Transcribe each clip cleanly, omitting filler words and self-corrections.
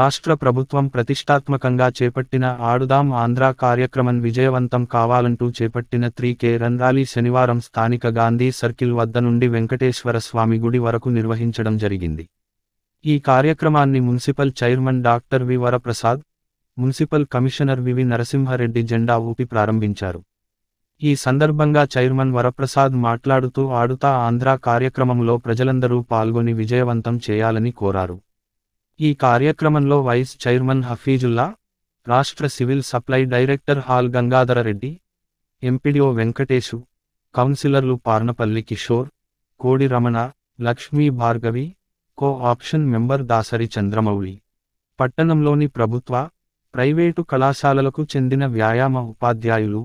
రాష్ట్ర ప్రభుత్వం ప్రతిష్టాత్మకంగా చేపట్టిన ఆడుదాం ఆంధ్ర కార్యక్రమం విజయవంతం కావాలంటూ చేపట్టిన 3K రన్ ర్యాలీ శనివారం స్థానిక గాంధీ సర్కిల్ వద్ద నుండి వెంకటేశ్వర స్వామి గుడి వరకు నిర్వహించడం జరిగింది. ఈ కార్యక్రమాన్ని municipal chairman doctor V Varaprasad, municipal commissioner V V Narasimhareddy జెండా ఊపి ప్రారంభించారు. ఈ సందర్భంగా చైర్మన్ వరప్రసాద్ మాట్లాడుతూ ఆడుతా ఆంధ్ర కార్యక్రమంలో ప్రజలందరూ పాల్గొని విజయవంతం చేయాలని కోరారు. ఈ కార్యక్రమంలో వైస్ చైర్మన్ హఫీజుల్లా, రాష్ట్ర సివిల్ సప్లై డైరెక్టర్ హాల్ గంగాధరరెడ్డి, ఎంపీడీఓ వెంకటేశు, కౌన్సిలర్లు పార్నపల్లి కిషోర్, కోడి రమణ, లక్ష్మీ భార్గవి, కో-ఆప్షన్ మెంబర్ దాసరి చంద్రమౌళి, పట్టణంలోని ప్రభుత్వ, ప్రైవేటు కళాశాలలకు చెందిన వ్యాయామ ఉపాధ్యాయులు,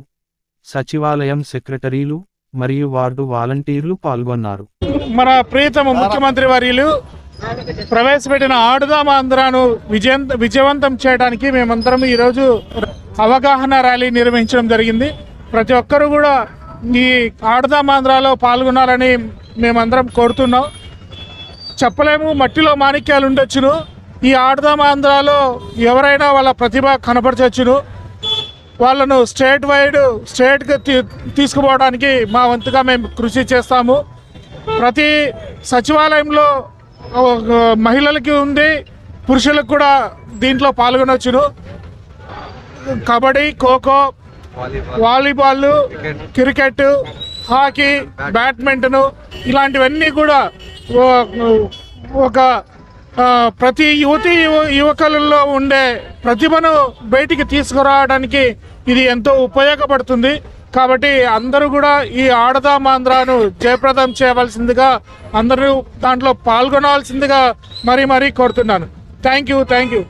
సచివాలయం సెక్రటరీలు మరియు వార్డు వాలంటీర్లు పాల్గొన్నారు. మన ప్రియతమ ముఖ్యమంత్రి వర్యులు ప్రవేశపెట్టిన ఆడుదాం ఆంధ్రాను విజయవంతం చేయడానికి మేమందరం ఈరోజు అవగాహన ర్యాలీ నిర్వహించడం జరిగింది. ప్రతి ఒక్కరూ కూడా ఈ ఆడుదాం ఆంధ్రాలో పాల్గొనాలని మేమందరం కోరుతున్నాం. చెప్పలేము, మట్టిలో మాణిక్యాలు ఉండొచ్చును. ఈ ఆడుదాం ఆంధ్రాలో ఎవరైనా వాళ్ళ ప్రతిభ కనపరచవచ్చును. వాళ్ళను స్టేట్గా తీసుకుపోవడానికి మా వంతుగా మేము కృషి చేస్తాము. ప్రతి సచివాలయంలో మహిళలకి ఉంది, పురుషులకు కూడా దీంట్లో పాల్గొనవచ్చును. Kabaddi, kho kho, volleyball, cricket, hockey, badminton ఇలాంటివన్నీ కూడా ఒక ప్రతి యువకులలో ఉండే ప్రతిభను బయటికి తీసుకురావడానికి ఇది ఎంతో ఉపయోగపడుతుంది. కాబట్టి అందరూ కూడా ఈ ఆడుదాం ఆంధ్రాను జయప్రదం చేయవలసిందిగా, అందరూ దాంట్లో పాల్గొనవలసిందిగా మరీ కోరుతున్నాను. Thank you.